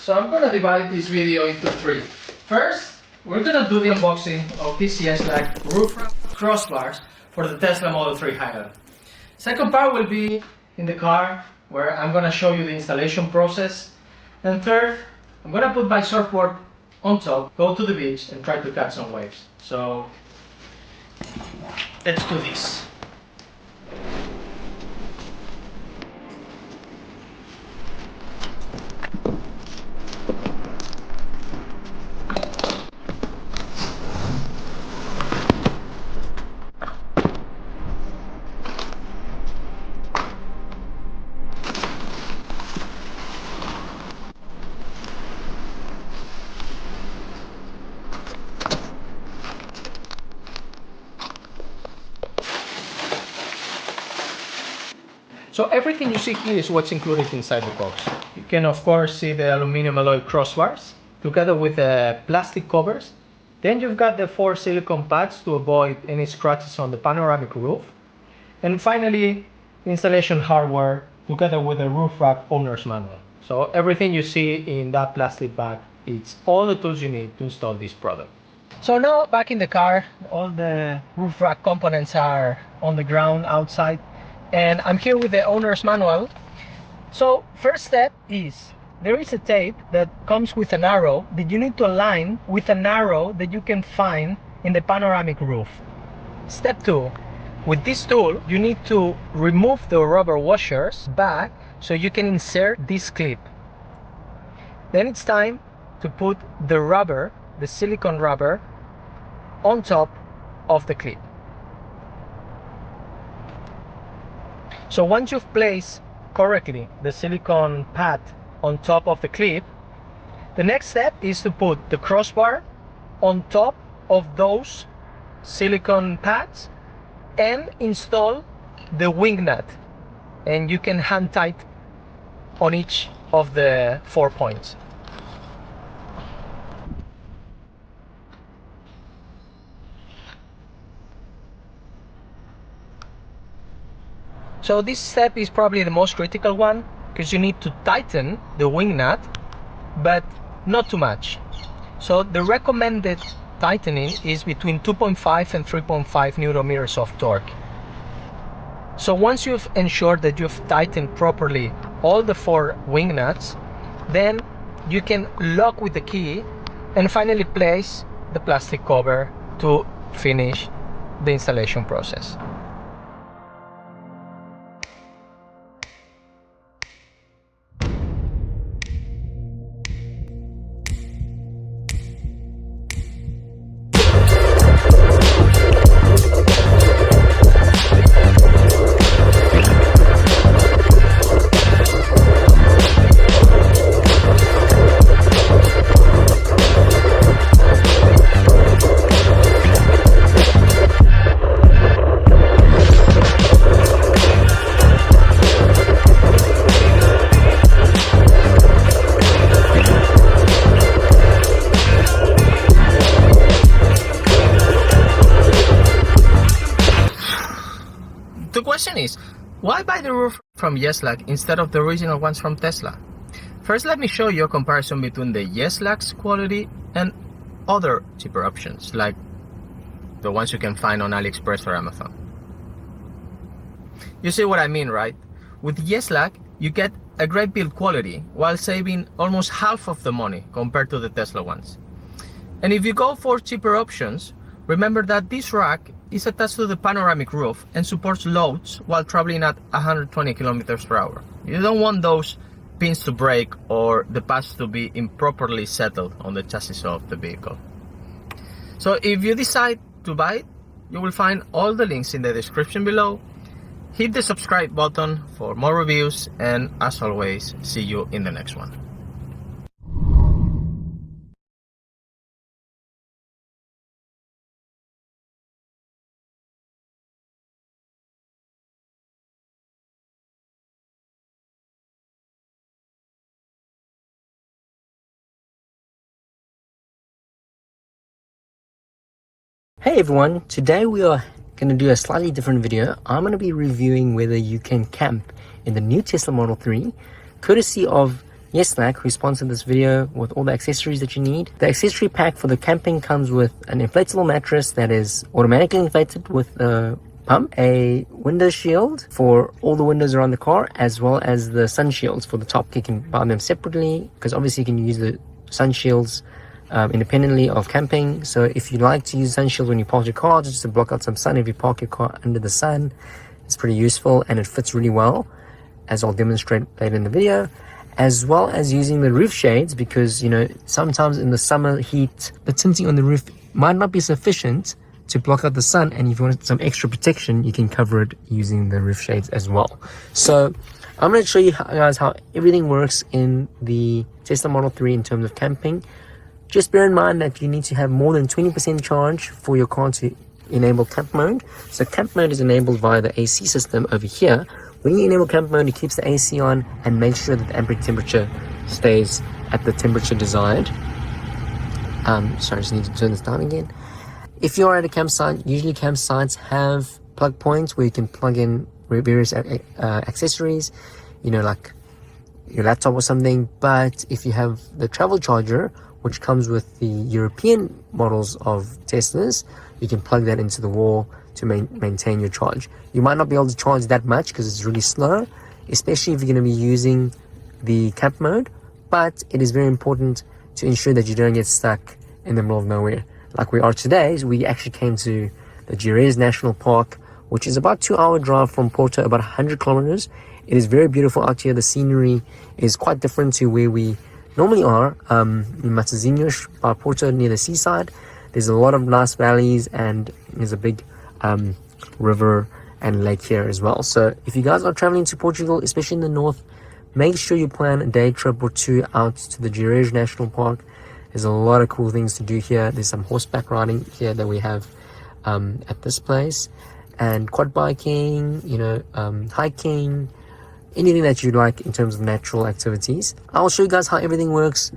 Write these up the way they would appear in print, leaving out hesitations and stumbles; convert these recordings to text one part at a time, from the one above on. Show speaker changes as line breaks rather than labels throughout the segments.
So I'm gonna divide this video into three. First, we're gonna do the unboxing of this Yeslak roof rack crossbars for the Tesla Model 3 Highland. Second part will be in the car, where I'm gonna show you the installation process. And third, I'm gonna put my surfboard on top, go to the beach and try to catch some waves. So let's do this. So everything you see here is what's included inside the box. You can of course see the aluminum alloy crossbars together with the plastic covers. Then you've got the 4 silicone pads to avoid any scratches on the panoramic roof. And finally, the installation hardware together with the roof rack owner's manual. So everything you see in that plastic bag, it's all the tools you need to install this product. So now back in the car, all the roof rack components are on the ground outside. And I'm here with the owner's manual. So first step is, there is a tape that comes with an arrow that you need to align with an arrow that you can find in the panoramic roof. Step 2, with this tool you need to remove the rubber washers back so you can insert this clip. Then it's time to put the rubber, the silicone rubber, on top of the clip. So once you've placed correctly the silicone pad on top of the clip, the next step is to put the crossbar on top of those silicone pads and install the wing nut, and you can hand tight on each of the 4 points. So this step is probably the most critical one, because you need to tighten the wing nut, but not too much. So the recommended tightening is between 2.5 and 3.5 Newton meters of torque. So once you've ensured that you've tightened properly all the 4 wing nuts, then you can lock with the key and finally place the plastic cover to finish the installation process. The question is, why buy the roof from Yeslak instead of the original ones from Tesla? First, let me show you a comparison between the Yeslak's quality and other cheaper options, like the ones you can find on AliExpress or Amazon. You see what I mean, right? With Yeslak, you get a great build quality while saving almost half of the money compared to the Tesla ones. And if you go for cheaper options, remember that this rack is attached to the panoramic roof and supports loads while traveling at 120 kilometers per hour. You don't want those pins to break or the pads to be improperly settled on the chassis of the vehicle. So if you decide to buy it, you will find all the links in the description below. Hit the subscribe button for more reviews, and as always, see you in the next one.
Hey everyone, today we are going to do a slightly different video. I'm going to be reviewing whether you can camp in the new Tesla Model 3, courtesy of Yeslak, who sponsored this video with all the accessories that you need. The accessory pack for the camping comes with an inflatable mattress that is automatically inflated with a pump, a window shield for all the windows around the car, as well as the sun shields for the top. You can buy them separately because obviously you can use the sun shields independently of camping. So if you like to use sun shield when you park your car just to block out some sun, if you park your car under the sun, it's pretty useful and it fits really well, as I'll demonstrate later in the video. As well as using the roof shades, because you know sometimes in the summer heat the tinting on the roof might not be sufficient to block out the sun, and if you want some extra protection you can cover it using the roof shades as well. So I'm going to show you guys how everything works in the Tesla Model 3 in terms of camping. Just bear in mind that you need to have more than 20% charge for your car to enable camp mode. So camp mode is enabled via the AC system over here. When you enable camp mode, it keeps the AC on and makes sure that the ambient temperature stays at the temperature desired. Sorry, I just need to turn this down again. If you're at a campsite, usually campsites have plug points where you can plug in various accessories, you know, like your laptop or something. But if you have the travel charger, which comes with the European models of Teslas, you can plug that into the wall to maintain your charge. You might not be able to charge that much because it's really slow, especially if you're going to be using the camp mode, but it is very important to ensure that you don't get stuck in the middle of nowhere like we are today. So we actually came to the Jerez National Park, which is about 2-hour drive from Porto, about 100 kilometers. It is very beautiful out here. The scenery is quite different to where we normally are in Mattresses by Porto, near the seaside. There's a lot of nice valleys and there's a big river and lake here as well. So if you guys are traveling to Portugal, especially in the north, make sure you plan a day trip or two out to the Jerez National Park. There's a lot of cool things to do here. There's some horseback riding here that we have at this place, and quad biking, you know, hiking, anything that you'd like in terms of natural activities. I'll show you guys how everything works.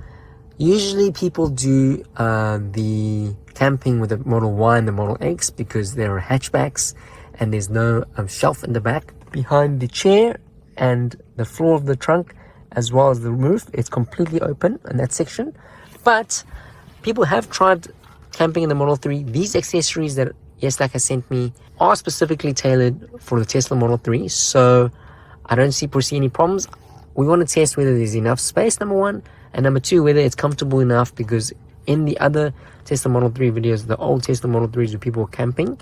Usually people do the camping with the Model Y and the Model X because there are hatchbacks and there's no shelf in the back. Behind the chair and the floor of the trunk, as well as the roof, it's completely open in that section. But people have tried camping in the Model 3. These accessories that Yeslak has sent me are specifically tailored for the Tesla Model 3, so I don't foresee any problems. We want to test whether there's enough space, number one, and number two, whether it's comfortable enough, because in the other Tesla Model 3 videos, the old Tesla Model 3s where people were camping,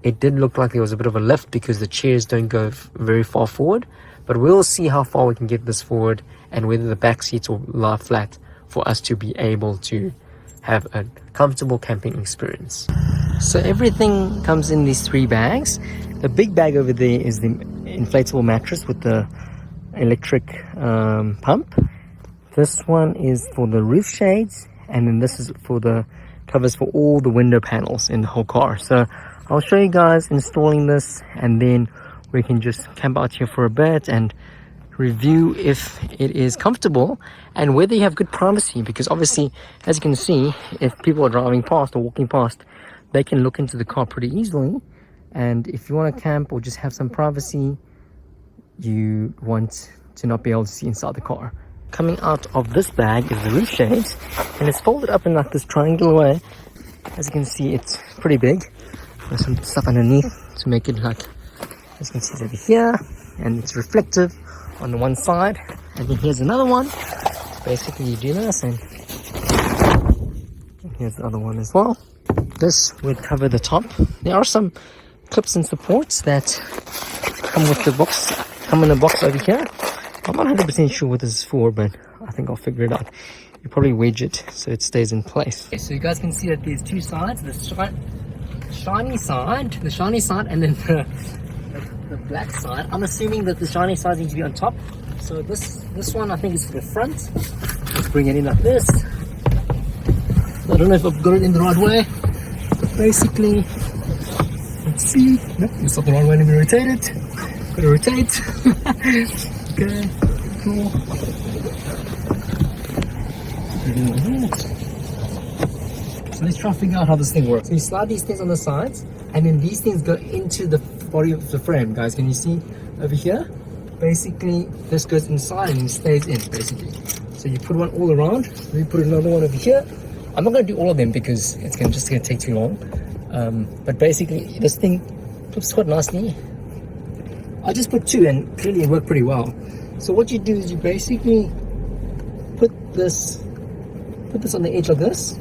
it did look like there was a bit of a lift because the chairs don't go very far forward. But we'll see how far we can get this forward and whether the back seats will lie flat for us to be able to have a comfortable camping experience. So everything comes in these 3 bags. The big bag over there is the inflatable mattress with the electric pump. This one is for the roof shades, and then this is for the covers for all the window panels in the whole car. So I'll show you guys installing this, and then we can just camp out here for a bit and review if it is comfortable and whether you have good privacy, because obviously, as you can see, if people are driving past or walking past, they can look into the car pretty easily. And if you want to camp or just have some privacy, you want to not be able to see inside the car. Coming out of this bag is the roof shades, and it's folded up in like this triangular way. As you can see, it's pretty big. There's some stuff underneath to make it like, as you can see, it's over here, and it's reflective on the one side. And then here's another one. Basically you do this, and here's the other one as well. This would cover the top. There are some clips and supports that come with the box, come in the box over here. I'm not 100% sure what this is for, but I think I'll figure it out. You probably wedge it so it stays in place. Okay, so you guys can see that there's 2 sides, the shiny side, and then the black side. I'm assuming that the shiny side needs to be on top. So this one I think is for the front. Let's bring it in like this. I don't know if I've got it in the right way. But basically, let's see. Nope, it's not the right way. Let me rotate it. Gotta rotate. Okay, cool. So let's try to figure out how this thing works. So you slide these things on the sides, and then these things go into the body of the frame. Guys, can you see over here? Basically, this goes inside and it stays in, basically. So you put one all around, then you put another one over here. I'm not going to do all of them because it's just going to take too long. But basically, this thing clips quite nicely. I just put 2 and clearly it worked pretty well. So what you do is you basically put this on the edge like this,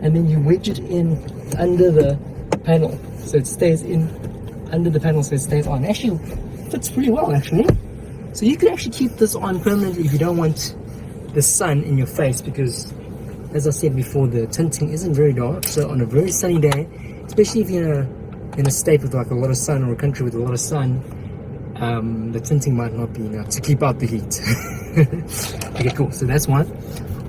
and then you wedge it in under the panel so it stays in under the panel, so it stays on. Actually fits pretty well actually. So you can actually keep this on permanently if you don't want the sun in your face, because as I said before, the tinting isn't very dark. So on a very sunny day, especially if you're in a state with like a lot of sun, or a country with a lot of sun, the tinting might not be enough to keep out the heat. Okay, cool. So that's one.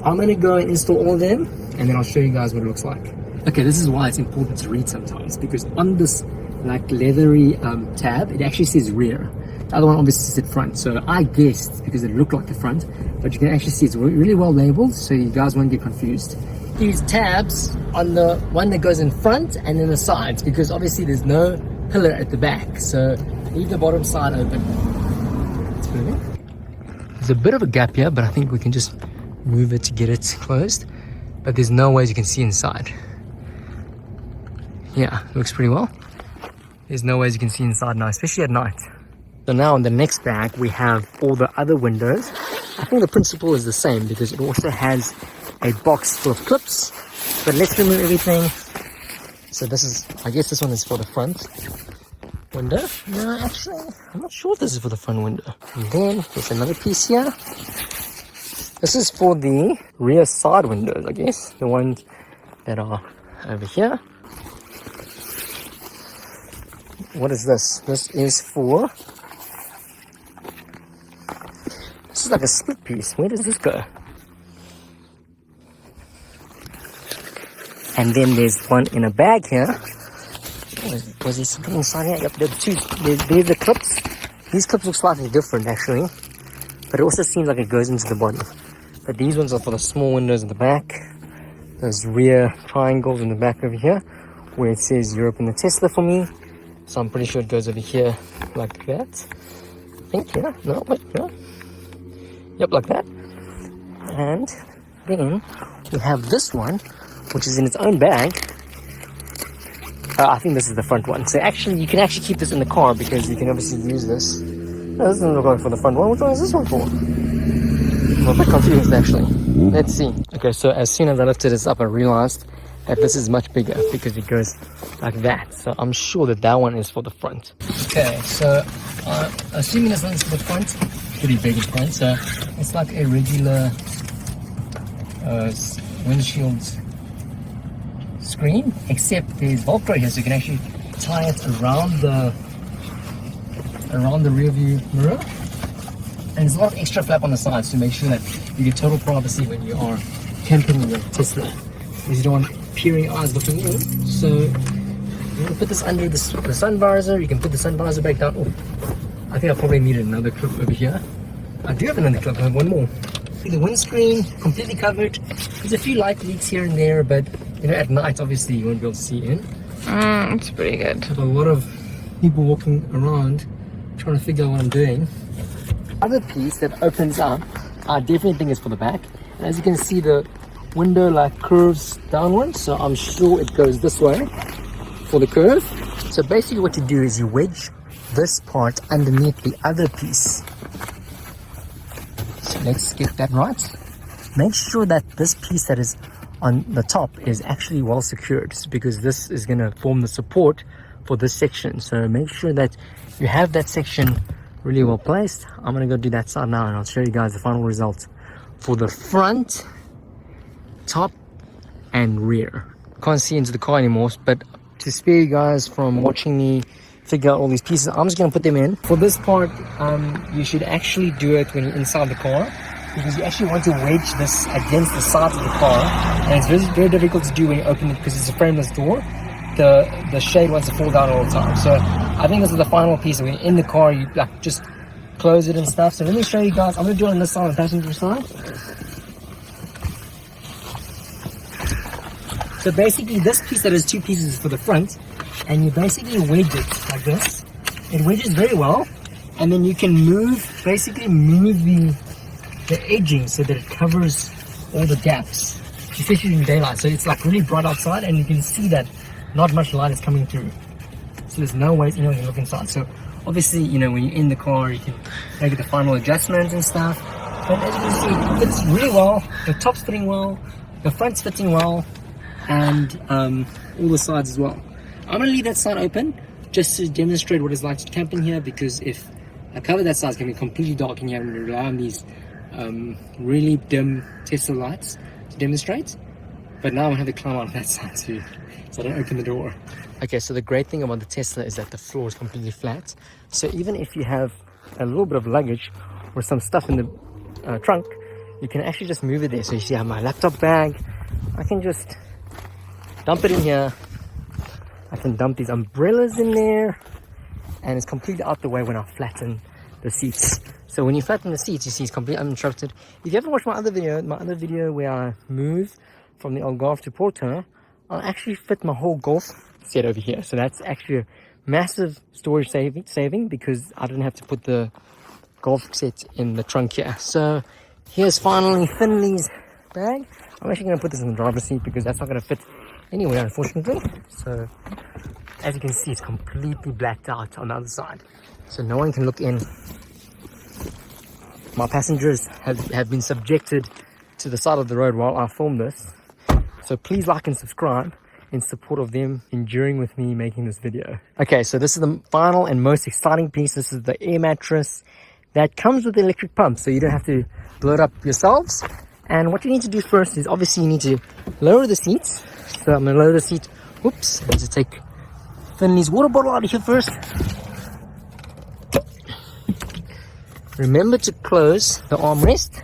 I'm gonna go and install all of them, and then I'll show you guys what it looks like. Okay, this is why it's important to read sometimes, because on this like leathery tab, it actually says rear. The other one obviously says front. So I guessed because it looked like the front, but you can actually see it's really well labeled, so you guys won't get confused. These tabs on the one that goes in front and then the sides, because obviously there's no pillar at the back, so leave the bottom side open. That's perfect. There's a bit of a gap here, but I think we can just move it to get it closed, but there's no ways you can see inside. Yeah, looks pretty well. There's no ways you can see inside now, especially at night. So now in the next bag we have all the other windows. I think the principle is the same because it also has a box full of clips, but let's remove everything. So this is, I guess this one is for the front window. No, actually, I'm not sure if this is for the front window. And then there's another piece here. This is for the rear side windows, I guess. The ones that are over here. What is this? This is for... This is like a split piece. Where does this go? And then there's one in a bag here. Was there something inside here? Yep, there's two. There's the clips. These clips look slightly different actually, but it also seems like it goes into the body. But these ones are for the small windows in the back. There's rear triangles in the back over here, where it says Europe and the Tesla for me. So I'm pretty sure it goes over here like that. I think, yeah. No, wait, no. Yep, like that. And then we have this one, which is in its own bag. I think this is the front one. So actually, you can actually keep this in the car because you can obviously use this. No, this doesn't look like for the front one. Which one is this one for? I'm a bit confused actually. Let's see. Okay, so as soon as I lifted this up, I realized that this is much bigger because it goes like that. So I'm sure that that one is for the front. Okay, so assuming this one's for the front, pretty big in front. So it's like a regular windshield screen, except there's Velcro here, so you can actually tie it around the rear view mirror. And there's a lot of extra flap on the sides to make sure that you get total privacy when you are camping in your Tesla, because you don't want peering eyes looking in. So you want to put this under the sun visor. You can put the sun visor back down. Oh, I think I probably need another clip over here. I do have another clip. I have one more. The windscreen completely covered. There's a few light leaks here and there, but you know, at night obviously you won't be able to see in.
It's pretty good.
Have a lot of people walking around trying to figure out what I'm doing. Other piece that opens up, I definitely think is for the back. And as you can see, the window like curves downwards, so I'm sure it goes this way for the curve. So basically what you do is you wedge this part underneath the other piece. So let's get that right. Make sure that this piece that is on the top is actually well secured, because this is going to form the support for this section. So make sure that you have that section really well placed. I'm going to go do that side now and I'll show you guys the final result for the front, top and rear. Can't see into the car anymore, but to spare you guys from watching me figure out all these pieces, I'm just going to put them in. For this part, you should actually do it when you're inside the car, because you actually want to wedge this against the side of the car, and it's very, very difficult to do when you open it because it's a frameless door. The shade wants to fall down all the time. So I think this is the final piece. When you're in the car, you like just close it and stuff. So let me show you guys. I'm going to do it on this side, on the passenger side. So basically this piece that has two pieces is for the front, and you basically wedge it like this. It wedges very well, and then you can basically move the the edging so that it covers all the gaps, especially in daylight. So it's like really bright outside, and you can see that not much light is coming through. So there's no way anyone can look inside. So obviously, you know, when you're in the car, you can make the final adjustments and stuff. But as you can see, it fits really well. The top's fitting well, the front's fitting well, and all the sides as well. I'm gonna leave that side open just to demonstrate what it's like to camp in here, because if I cover that side, it's gonna be completely dark and you have to rely on these really dim Tesla lights to demonstrate. But now I'm gonna have to climb out of that side too, so I don't open the door. Okay, so the great thing about the Tesla is that the floor is completely flat. So even if you have a little bit of luggage or some stuff in the trunk, you can actually just move it there. So you see I have my laptop bag. I can just dump it in here. I can dump these umbrellas in there, and it's completely out the way when I flatten the seats. So when you flatten the seats, you see it's completely uninterrupted. If you haven't watched my other video where I move from the Algarve to Porto, I'll actually fit my whole golf set over here. So that's actually a massive storage saving because I didn't have to put the golf set in the trunk here. So here's finally Finley's bag. I'm actually going to put this in the driver's seat because that's not going to fit anywhere, unfortunately. So as you can see, it's completely blacked out on the other side, so no one can look in. My passengers have been subjected to the side of the road while I film this, so please like and subscribe in support of them enduring with me making this video. Okay, so this is the final and most exciting piece. This is the air mattress that comes with the electric pump, so you don't have to blow it up yourselves. And what you need to do first is obviously you need to lower the seats. So I'm going to lower the seat. Oops, I need to take Finley's water bottle out of here first. Remember to close the armrest,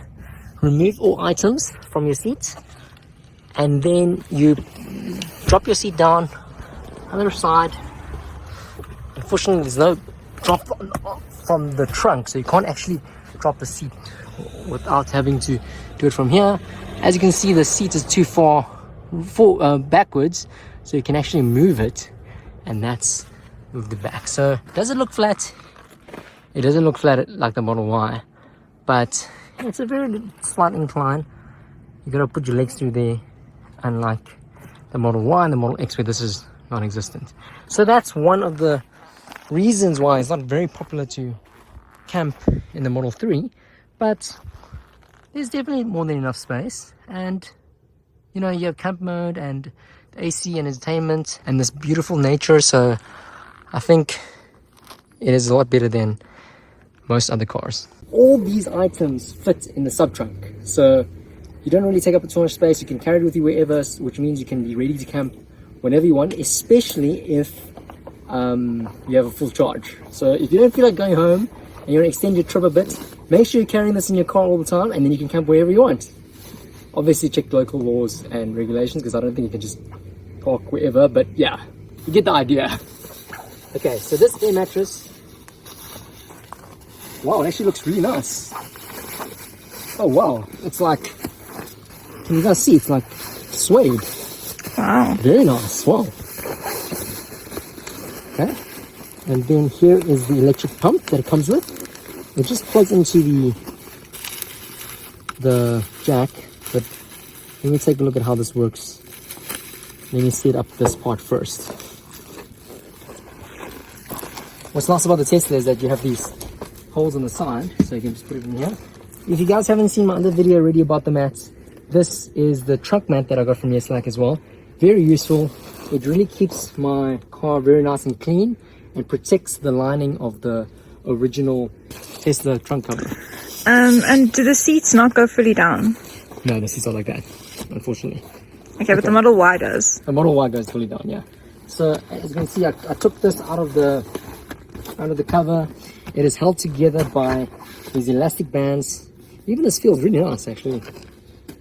remove all items from your seat, and then you drop your seat down on the other side. Unfortunately, there's no drop from the trunk, so you can't actually drop the seat without having to do it from here. As you can see, the seat is too far backwards, so you can actually move it, and that's moved it back. So does it look flat? It doesn't look flat like the Model Y, but it's a very slight incline. You gotta put your legs through there, unlike the Model Y and the Model X where this is non-existent. So that's one of the reasons why it's not very popular to camp in the Model 3, but there's definitely more than enough space, and you know, you have camp mode and the AC and entertainment and this beautiful nature. So I think it is a lot better than most other cars. All these items fit in the sub trunk, so you don't really take up too much space. You can carry it with you wherever, which means you can be ready to camp whenever you want, especially if you have a full charge. So if you don't feel like going home and you want to extend your trip a bit, make sure you're carrying this in your car all the time, and then you can camp wherever you want. Obviously check local laws and regulations, because I don't think you can just park wherever, but yeah, you get the idea. Okay, so this air mattress, wow, it actually looks really nice. Oh wow, it's like, can you guys see, it's like suede.
Wow.
Very nice, wow. Okay, and then here is the electric pump that it comes with. It just plugs into the jack, but let me take a look at how this works. Let me set up this part first. What's nice about the Tesla is that you have these holes on the side, so you can just put it in here. If you guys haven't seen my other video already about the mats, this is the trunk mat that I got from Yeslak as well. Very useful. It really keeps my car very nice and clean and protects the lining of the original Tesla trunk cover.
And do the seats not go fully down?
No, the seats are like that, unfortunately.
Okay, but the Model Y does.
The Model Y goes fully down, yeah. So as you can see, I took this out of the cover. It is held together by these elastic bands. Even this feels really nice, actually.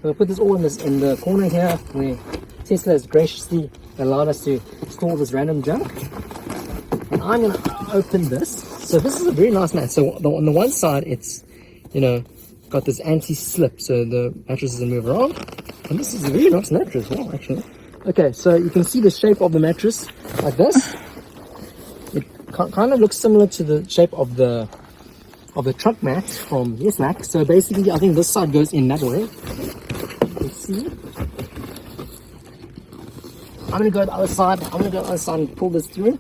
So I put this all in the corner here, where Tesla has graciously allowed us to store this random junk. And I'm gonna open this. So this is a very nice mat. So on the one side, it's, you know, got this anti-slip, so the mattress doesn't move around. And this is a very nice mattress, well, actually. Okay, so you can see the shape of the mattress like this. It kind of looks similar to the shape of the of the trunk mat from Yeslak. So basically, I think this side goes in that way. Let's see. I'm gonna go to the other side. I'm gonna go to the other side and pull this through.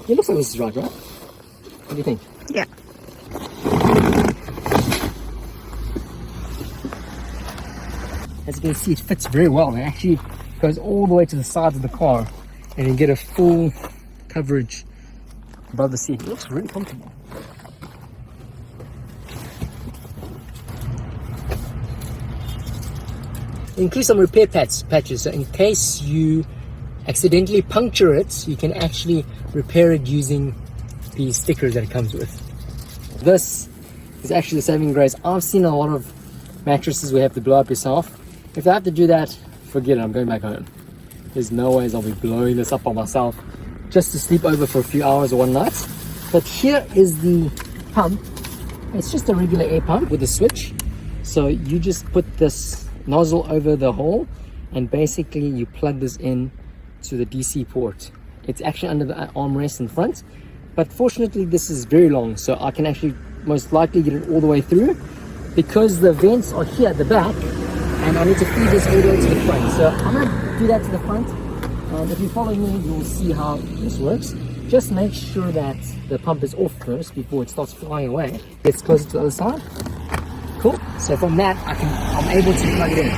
It looks like this is right? What do you think?
Yeah.
As you can see, it fits very well. It actually goes all the way to the sides of the car, and you get a full coverage above the seat. It looks really comfortable. Include some repair patches, so in case you accidentally puncture it, you can actually repair it using the stickers that it comes with. This is actually the saving grace. I've seen a lot of mattresses where you have to blow up yourself. If I have to do that, forget it, I'm going back home. There's no ways I'll be blowing this up on myself just to sleep over for a few hours or one night. But here is the pump. It's just a regular air pump with a switch. So you just put this nozzle over the hole, and basically you plug this in to the DC port. It's actually under the armrest in front, but fortunately this is very long, so I can actually most likely get it all the way through, because the vents are here at the back and I need to feed this all the way to the front. So I'm going to do that to the front. If you follow me, you'll see how this works. Just make sure that the pump is off first before it starts flying away. Gets closer to the other side. Cool. So from that, I'm able to plug it in.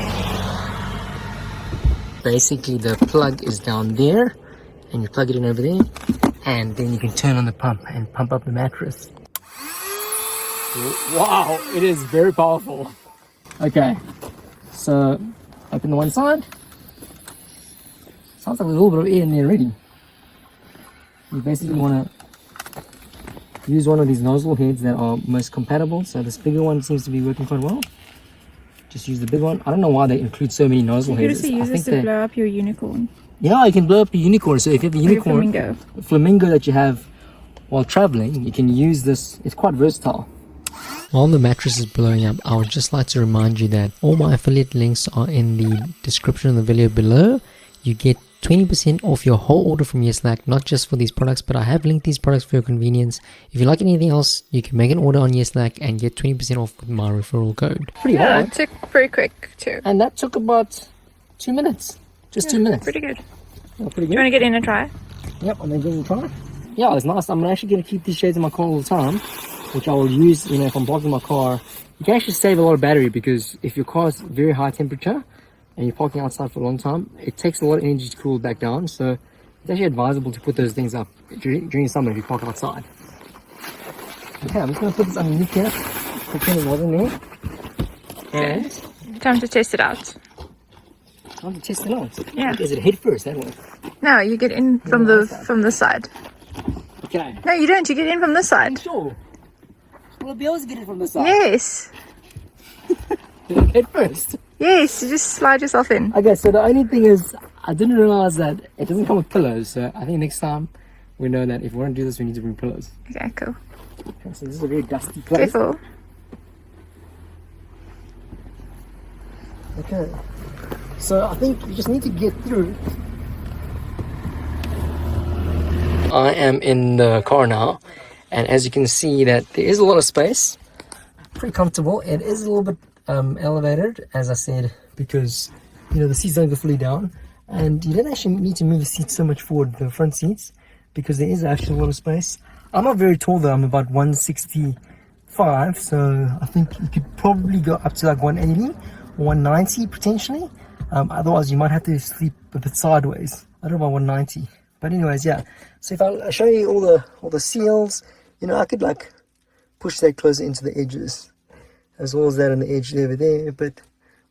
Basically, the plug is down there, and you plug it in over there, and then you can turn on the pump and pump up the mattress. Wow, it is very powerful. Okay, so open the one side. Sounds like there's a little bit of air in there already. You basically want to use one of these nozzle heads that are most compatible. So this bigger one seems to be working quite well. Just use the big one. I don't know why they include so many nozzle heads.
You could also use this to blow up your unicorn.
Yeah, you can blow up a unicorn. So if you have a unicorn, flamingo that you have while traveling, you can use this. It's quite versatile.
While the mattress is blowing up, I would just like to remind you that all my affiliate links are in the description of the video below. You get 20% off your whole order from Yeslak, not just for these products, but I have linked these products for your convenience. If you like anything else, you can make an order on Yeslak and get 20% off with my referral code.
Pretty hard.
It took pretty quick too.
And that took about 2 minutes. Just 2 minutes.
Pretty good.
Oh, pretty good.
Do you want to get in and try?
Yep, I'm going to try. Yeah, it's nice. I'm actually going to keep these shades in my car all the time, which I will use, if I'm parking my car. You can actually save a lot of battery, because if your car is very high temperature and you're parking outside for a long time, it takes a lot of energy to cool it back down. So it's actually advisable to put those things up during summer if you park outside. Okay, I'm just going to put this underneath here, pretend it wasn't there. And
time to test it out.
Time to test it out.
Yeah.
Is it head first, that way?
No, you get in from the side.
Okay.
No, you don't. You get in from this side.
Sure. We'll be able to get it from the side.
Yes.
Head first.
Yes, you just slide yourself in.
Okay, so the only thing is, I didn't realize that it doesn't come with pillows. So I think next time we know that if we want to do this, we need to bring pillows.
Okay, cool.
Okay, so this is a very dusty place.
Careful.
Okay. So I think you just need to get through. I am in the car now, and as you can see that there is a lot of space. Pretty comfortable. It is a little bit elevated, as I said, because the seats don't go fully down, and you don't actually need to move the seats so much forward, the front seats, because there is actually a lot of space. I'm not very tall though. I'm about 165, so I think you could probably go up to like 180 or 190 potentially. Otherwise you might have to sleep a bit sideways. I don't know about 190, but anyways, yeah. So if I show you all the seals, I could like push that closer into the edges, as well as that on the edge over there, but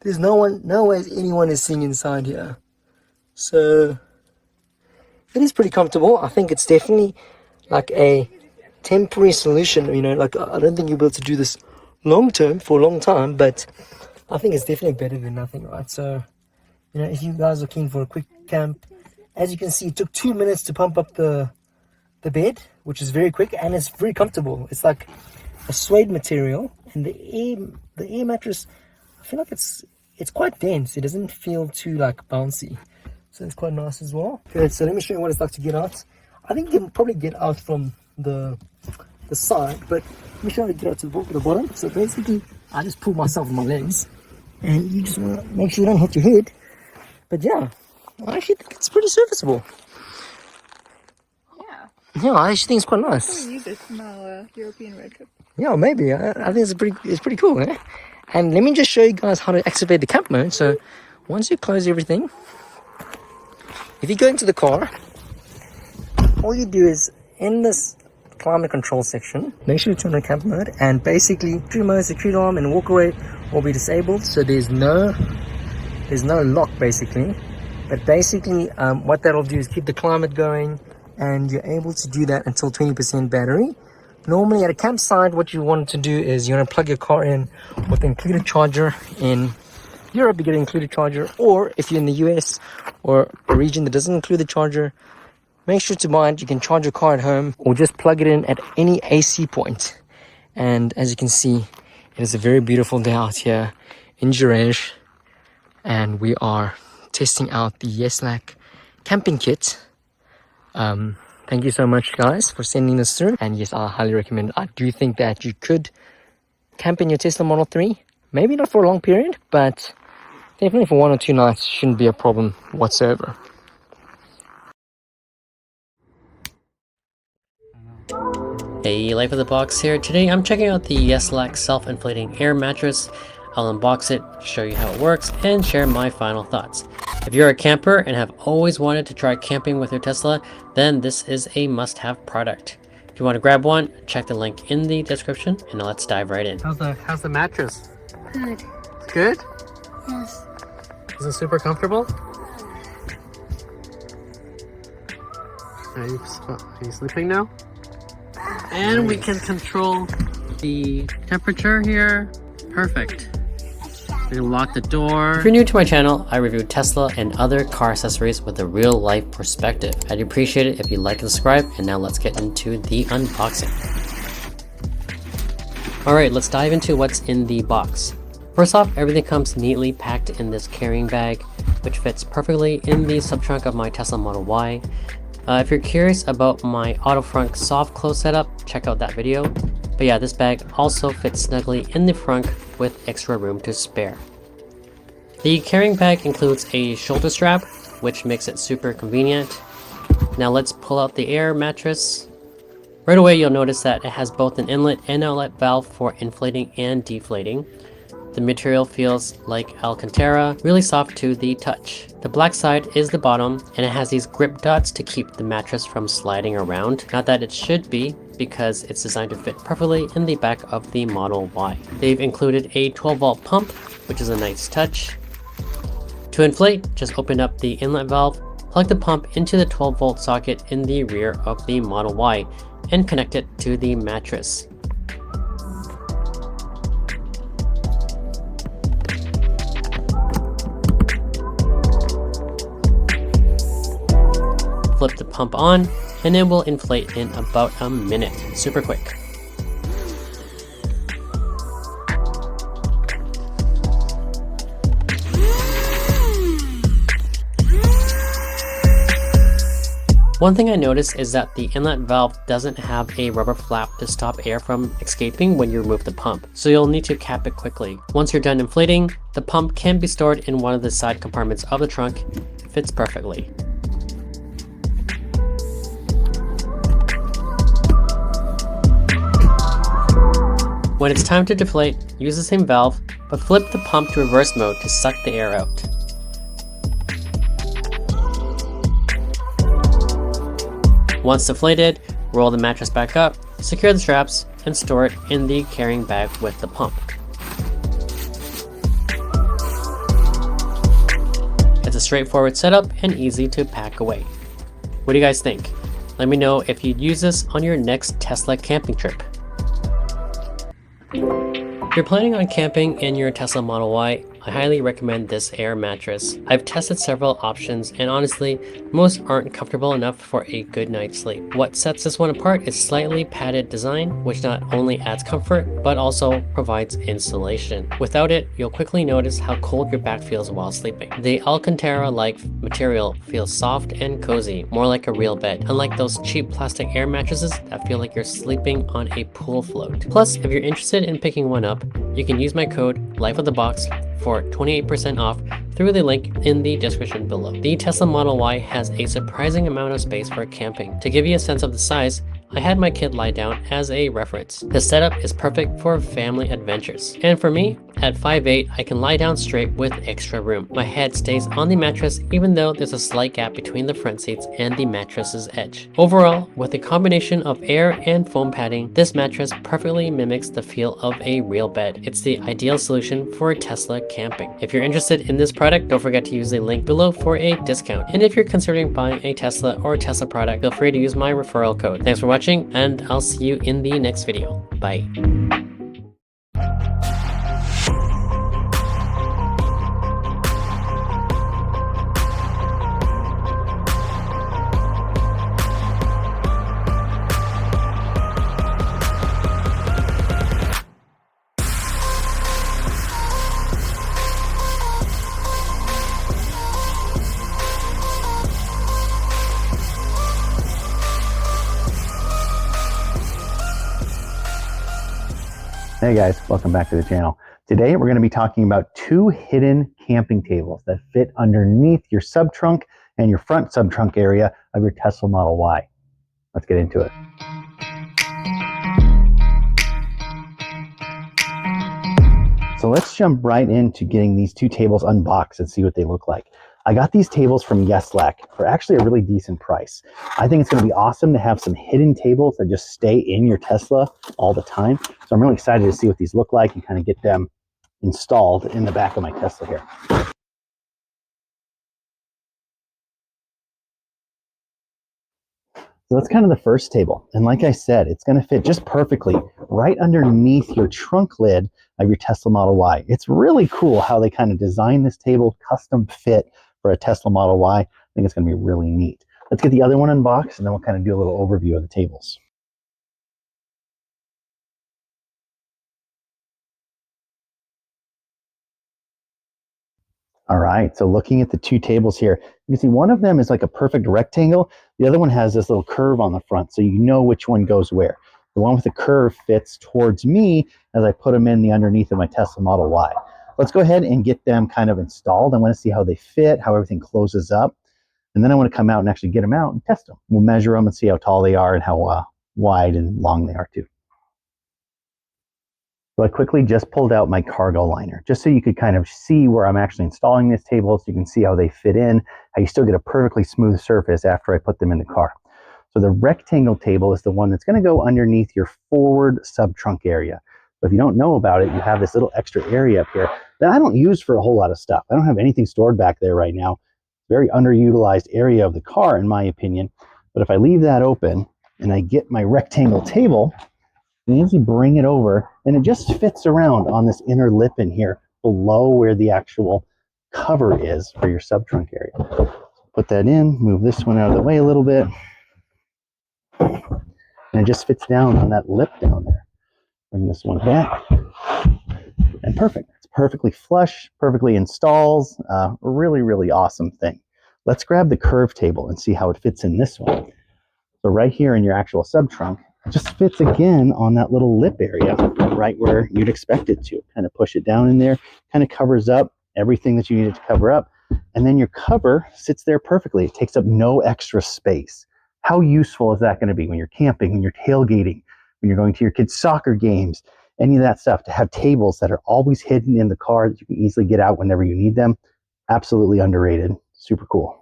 there's no ways anyone is sitting inside here. So it is pretty comfortable. I think it's definitely like a temporary solution, like I don't think you'll be able to do this long term for a long time, but I think it's definitely better than nothing, right? So if you guys are keen for a quick camp, as you can see, it took 2 minutes to pump up the bed, which is very quick, and it's very comfortable. It's like a suede material, and the air mattress, I feel like it's quite dense. It doesn't feel too like bouncy, so it's quite nice as well. Okay, so let me show you what it's like to get out. I think you can probably get out from the the side, but let me show you get to the bottom. So basically, I just pull myself with my legs, and you just want to make sure you don't hit your head. But yeah, I actually think it's pretty serviceable. Yeah, I actually think it's quite nice.
We'll use it in our European road trip.
Yeah, maybe. I think it's pretty cool, eh? And let me just show you guys how to activate the camp mode. So once you close everything, if you go into the car, all you do is in this climate control section, make sure you turn on camp mode, and basically true mode, security alarm, and walk away will be disabled. So there's no lock basically. But basically, what that'll do is keep the climate going, and you're able to do that until 20% battery. Normally at a campsite, what you want to do is you want to plug your car in with an included charger. In Europe, you get an included charger, or if you're in the US or a region that doesn't include the charger, make sure to mind you can charge your car at home or just plug it in at any AC point. And as you can see, it is a very beautiful day out here in Girage, and we are testing out the Yeslak camping kit. Thank you so much, guys, for sending this through. And yes, I highly recommend it. I do think that you could camp in your Tesla Model 3. Maybe not for a long period, but definitely for 1 or 2 nights shouldn't be a problem whatsoever.
Hey, Life of the Box here. Today I'm checking out the Yeslak self-inflating air mattress. I'll unbox it, show you how it works, and share my final thoughts. If you're a camper and have always wanted to try camping with your Tesla, then this is a must-have product. If you want to grab one, check the link in the description, and let's dive right in.
How's the mattress?
Good.
Good?
Yes.
Is it super comfortable? Are you sleeping now?
And we can control the temperature here. Perfect. We can lock the door. If you're new to my channel, I review Tesla and other car accessories with a real life perspective. I'd appreciate it if you like and subscribe, and now let's get into the unboxing. Alright, let's dive into what's in the box. First off, everything comes neatly packed in this carrying bag, which fits perfectly in the subtrunk of my Tesla Model Y. If you're curious about my auto front soft close setup, check out that video. But yeah, this bag also fits snugly in the front with extra room to spare. The carrying bag includes a shoulder strap, which makes it super convenient. Now let's pull out the air mattress. Right away you'll notice that it has both an inlet and outlet valve for inflating and deflating. The material feels like Alcantara, really soft to the touch. The black side is the bottom, and it has these grip dots to keep the mattress from sliding around. Not that it should be, because it's designed to fit perfectly in the back of the Model Y. They've included a 12-volt pump, which is a nice touch. To inflate, just open up the inlet valve, plug the pump into the 12-volt socket in the rear of the Model Y, and connect it to the mattress. Flip the pump on, and it will inflate in about a minute. Super quick. One thing I noticed is that the inlet valve doesn't have a rubber flap to stop air from escaping when you remove the pump, so you'll need to cap it quickly. Once you're done inflating, the pump can be stored in one of the side compartments of the trunk. It fits perfectly. When it's time to deflate, use the same valve, but flip the pump to reverse mode to suck the air out. Once deflated, roll the mattress back up, secure the straps, and store it in the carrying bag with the pump. It's a straightforward setup and easy to pack away. What do you guys think? Let me know if you'd use this on your next Tesla camping trip. If you're planning on camping in your Tesla Model Y, I highly recommend this Air mattress. I've tested several options and honestly, most aren't comfortable enough for a good night's sleep. What sets this one apart is slightly padded design, which not only adds comfort, but also provides insulation. Without it, you'll quickly notice how cold your back feels while sleeping. The Alcantara-like material feels soft and cozy, more like a real bed, unlike those cheap plastic Air mattresses that feel like you're sleeping on a pool float. Plus, if you're interested in picking one up, you can use my code LIFEOFTHEBOX for 28% off through the link in the description below. The Tesla Model Y has a surprising amount of space for camping. To give you a sense of the size, I had my kid lie down as a reference. The setup is perfect for family adventures. And for me, at 5'8", I can lie down straight with extra room. My head stays on the mattress even though there's a slight gap between the front seats and the mattress's edge. Overall, with a combination of air and foam padding, this mattress perfectly mimics the feel of a real bed. It's the ideal solution for Tesla camping. If you're interested in this product, don't forget to use the link below for a discount. And if you're considering buying a Tesla or Tesla product, feel free to use my referral code. Thanks for watching, and I'll see you in the next video. Bye.
Hey guys, welcome back to the channel. Today we're going to be talking about two hidden camping tables that fit underneath your sub-trunk and your front sub-trunk area of your Tesla Model Y. Let's get into it. So let's jump right into getting these two tables unboxed and see what they look like. I got these tables from Yeslak for actually a really decent price. I think it's going to be awesome to have some hidden tables that just stay in your Tesla all the time. So I'm really excited to see what these look like and kind of get them installed in the back of my Tesla here. So that's kind of the first table. And like I said, it's going to fit just perfectly right underneath your trunk lid of your Tesla Model Y. It's really cool how they kind of designed this table, custom fit for a Tesla Model Y. I think it's going to be really neat. Let's get the other one unboxed and then we'll kind of do a little overview of the tables. All right, so looking at the two tables here, you can see one of them is like a perfect rectangle. The other one has this little curve on the front, so you know which one goes where. The one with the curve fits towards me as I put them in the underneath of my Tesla Model Y. Let's go ahead and get them kind of installed. I want to see how they fit, how everything closes up. And then I want to come out and actually get them out and test them. We'll measure them and see how tall they are and how wide and long they are too. So I quickly just pulled out my cargo liner, just so you could kind of see where I'm actually installing this table, so you can see how they fit in, how you still get a perfectly smooth surface after I put them in the car. So the rectangle table is the one that's going to go underneath your forward sub-trunk area. So if you don't know about it, you have this little extra area up here that I don't use for a whole lot of stuff. I don't have anything stored back there right now. Very underutilized area of the car, in my opinion. But if I leave that open and I get my rectangle table, and usually bring it over, and it just fits around on this inner lip in here below where the actual cover is for your sub-trunk area. Put that in, move this one out of the way a little bit, and it just fits down on that lip down there. Bring this one back, and perfect. It's perfectly flush, perfectly installs. A really, really awesome thing. Let's grab the curve table and see how it fits in this one. So right here in your actual sub-trunk, it just fits again on that little lip area, right where you'd expect it to. Kind of push it down in there, kind of covers up everything that you needed to cover up. And then your cover sits there perfectly. It takes up no extra space. How useful is that going to be when you're camping, when you're tailgating, when you're going to your kids' soccer games, any of that stuff, to have tables that are always hidden in the car that you can easily get out whenever you need them? Absolutely underrated. Super cool.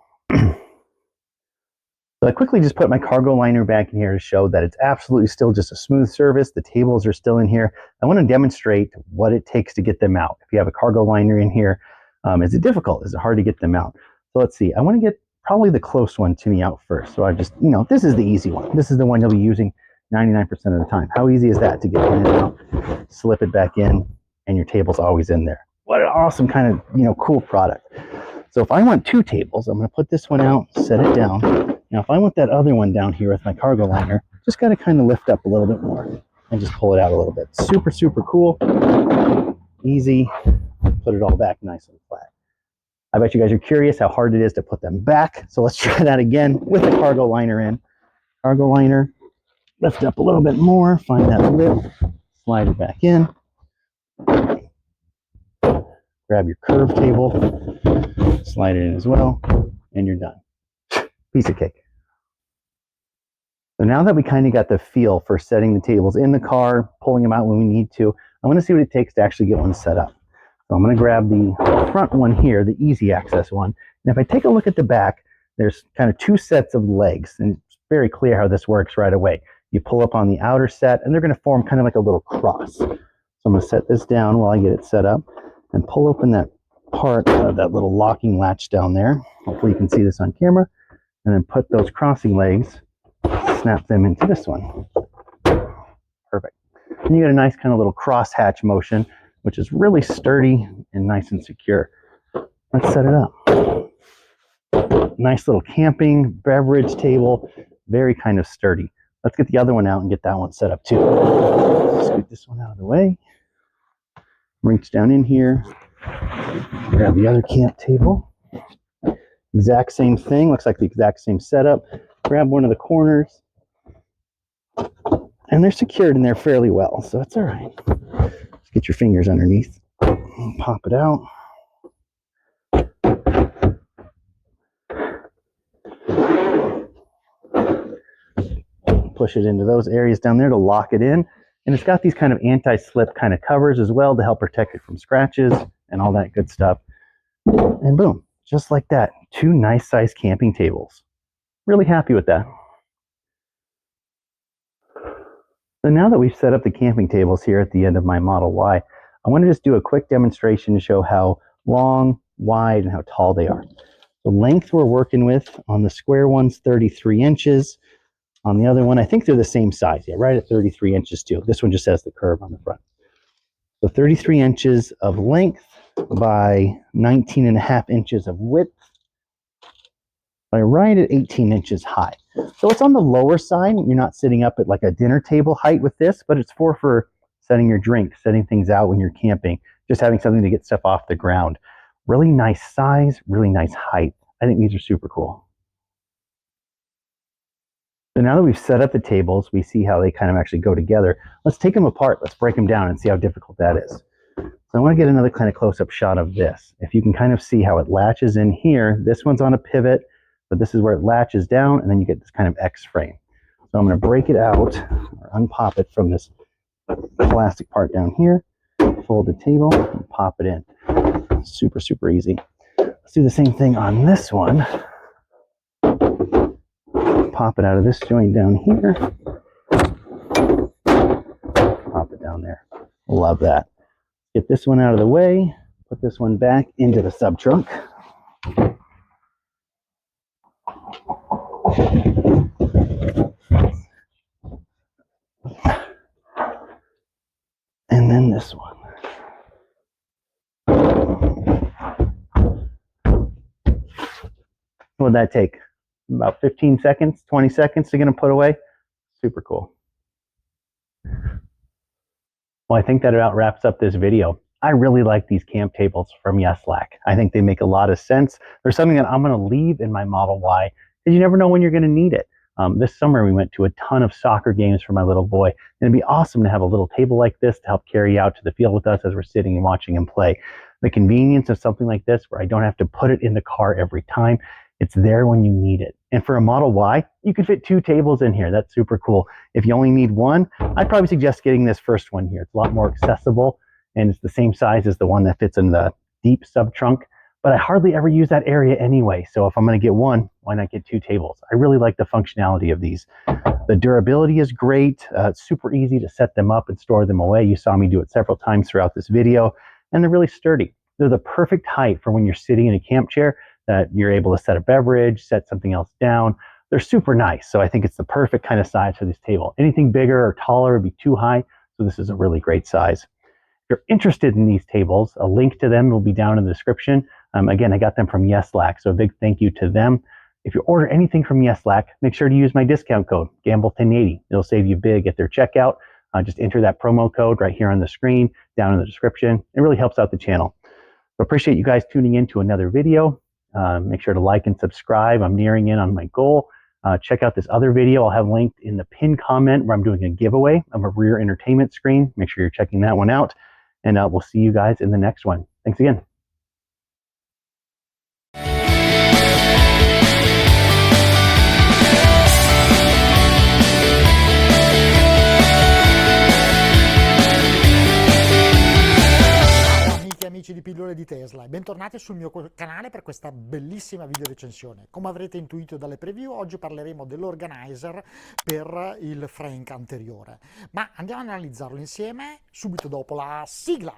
So I quickly just put my cargo liner back in here to show that it's absolutely still just a smooth surface. The tables are still in here. I want to demonstrate what it takes to get them out. If you have a cargo liner in here, is it difficult? Is it hard to get them out? So let's see. I want to get probably the close one to me out first. So I just, this is the easy one. This is the one you'll be using 99% of the time. How easy is that to get in and out? Slip it back in, and your table's always in there. What an awesome kind of, cool product. So if I want 2 tables, I'm going to put this one out, set it down. Now, if I want that other one down here with my cargo liner, just got to kind of lift up a little bit more and just pull it out a little bit. Super, super cool. Easy. Put it all back nice and flat. I bet you guys are curious how hard it is to put them back. So let's try that again with the cargo liner in. Cargo liner, lift up a little bit more, find that lip, slide it back in. Grab your curve table, slide it in as well, and you're done. Piece of cake. So now that we kind of got the feel for setting the tables in the car, pulling them out when we need to, I want to see what it takes to actually get one set up. So I'm going to grab the front one here, the easy access one. And if I take a look at the back, there's kind of 2 sets of legs, and it's very clear how this works right away. You pull up on the outer set, and they're going to form kind of like a little cross. So I'm going to set this down while I get it set up, and pull open that part of that little locking latch down there. Hopefully you can see this on camera. And then put those crossing legs, snap them into this one. Perfect. And you get a nice kind of little cross hatch motion, which is really sturdy and nice and secure. Let's set it up. Nice little camping beverage table, very kind of sturdy. Let's get the other one out and get that one set up too. Scoot this one out of the way. Reach down in here. Grab the other camp table. Exact same thing, looks like the exact same setup. Grab one of the corners. And they're secured in there fairly well, so that's all right. Just get your fingers underneath. Pop it out. Push it into those areas down there to lock it in. And it's got these kind of anti-slip kind of covers as well to help protect it from scratches and all that good stuff. And boom, just like that, 2 nice sized camping tables. Really happy with that. So now that we've set up the camping tables here at the end of my Model Y, I want to just do a quick demonstration to show how long, wide, and how tall they are. The length we're working with on the square one's 33 inches. On the other one, I think they're the same size. Yeah, right at 33 inches too. This one just has the curve on the front. So 33 inches of length by 19.5 inches of width by right at 18 inches high. So it's on the lower side. You're not sitting up at like a dinner table height with this, but it's for setting your drink, setting things out when you're camping, just having something to get stuff off the ground. Really nice size, really nice height. I think these are super cool. So now that we've set up the tables, we see how they kind of actually go together. Let's take them apart. Let's break them down and see how difficult that is. So I want to get another kind of close-up shot of this. If you can kind of see how it latches in here, this one's on a pivot, but this is where it latches down, and then you get this kind of X frame. So I'm going to break it out, or unpop it from this plastic part down here, fold the table, and pop it in. Super, super easy. Let's do the same thing on this one. Pop it out of this joint down here. Pop it down there. Love that. Get this one out of the way. Put this one back into the sub trunk. And then this one. What would that take? About 15 seconds, 20 seconds to get them put away. Super cool. Well, I think that about wraps up this video. I really like these camp tables from Yeslak. I think they make a lot of sense. There's something that I'm going to leave in my Model Y because you never know when you're going to need it. This summer we went to a ton of soccer games for my little boy, and it'd be awesome to have a little table like this to help carry out to the field with us as we're sitting and watching him play. The convenience of something like this where I don't have to put it in the car every time. It's there when you need it. And for a Model Y, you can fit 2 tables in here. That's super cool. If you only need one, I'd probably suggest getting this first one here. It's a lot more accessible, and it's the same size as the one that fits in the deep sub trunk. But I hardly ever use that area anyway. So if I'm going to get one, why not get 2 tables? I really like the functionality of these. The durability is great. It's super easy to set them up and store them away. You saw me do it several times throughout this video. And they're really sturdy. They're the perfect height for when you're sitting in a camp chair that you're able to set a beverage, set something else down. They're super nice. So I think it's the perfect kind of size for this table. Anything bigger or taller would be too high. So this is a really great size. you're interested in these tables, a link to them will be down in the description. Again, I got them from Yeslak, so a big thank you to them. If you order anything from Yeslak, make sure to use my discount code, Gamble1080. It'll save you big at their checkout. Just enter that promo code right here on the screen, down in the description. It really helps out the channel. So appreciate you guys tuning in to another video. Make sure to like and subscribe. I'm nearing in on my goal. Check out this other video I'll have linked in the pinned comment where I'm doing a giveaway of a rear entertainment screen. Make sure you're checking that one out. And we'll see you guys in the next one. Thanks again.
Amici di pillole di Tesla, bentornati sul mio canale per questa bellissima video recensione. Come avrete intuito dalle preview, oggi parleremo dell'organizer per il Frank anteriore, ma andiamo ad analizzarlo insieme subito dopo la sigla.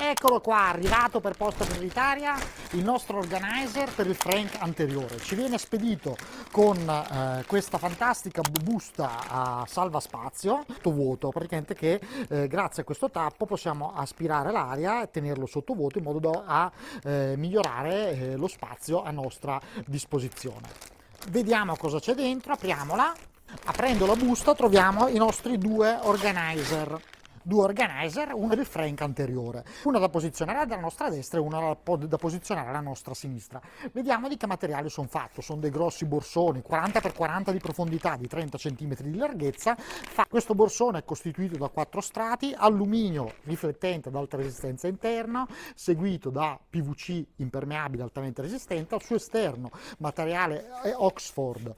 Eccolo qua, arrivato per posta prioritaria il nostro organizer per il Frank anteriore. Ci viene spedito con questa fantastica busta a salvaspazio, sottovuoto, praticamente, che grazie a questo tappo possiamo aspirare l'aria e tenerlo sottovuoto in modo da migliorare lo spazio a nostra disposizione. Vediamo cosa c'è dentro, apriamola. Aprendo la busta troviamo i nostri due organizer, uno del Frank anteriore, uno da posizionare dalla nostra destra e uno da posizionare alla nostra sinistra. Vediamo di che materiale sono fatti. Sono dei grossi borsoni 40x40 di profondità, di 30 cm di larghezza. Questo borsone è costituito da 4 strati: alluminio riflettente ad alta resistenza interno, seguito da PVC impermeabile altamente resistente, al suo esterno materiale Oxford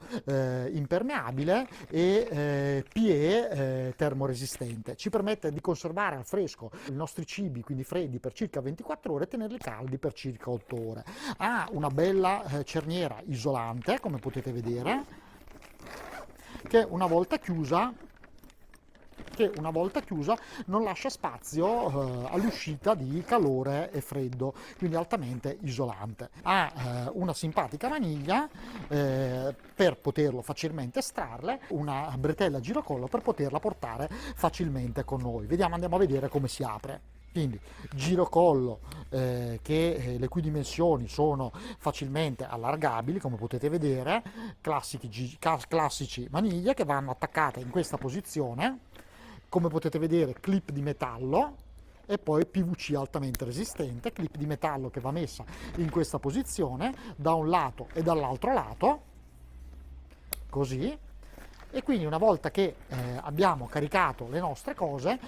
impermeabile e PE termoresistente. Ci permette di conservare al fresco i nostri cibi, quindi freddi, per circa 24 ore e tenerli caldi per circa 8 ore. Ha una bella cerniera isolante, come potete vedere, che una volta chiusa non lascia spazio all'uscita di calore e freddo, quindi altamente isolante. Ha una simpatica maniglia per poterlo facilmente estrarre, una bretella girocollo per poterla portare facilmente con noi. Andiamo a vedere come si apre. Quindi girocollo le cui dimensioni sono facilmente allargabili, come potete vedere, classici maniglie che vanno attaccate in questa posizione. Come potete vedere, clip di metallo e poi PVC altamente resistente, clip di metallo che va messa in questa posizione da un lato e dall'altro lato, così. E quindi una volta che abbiamo caricato le nostre cose,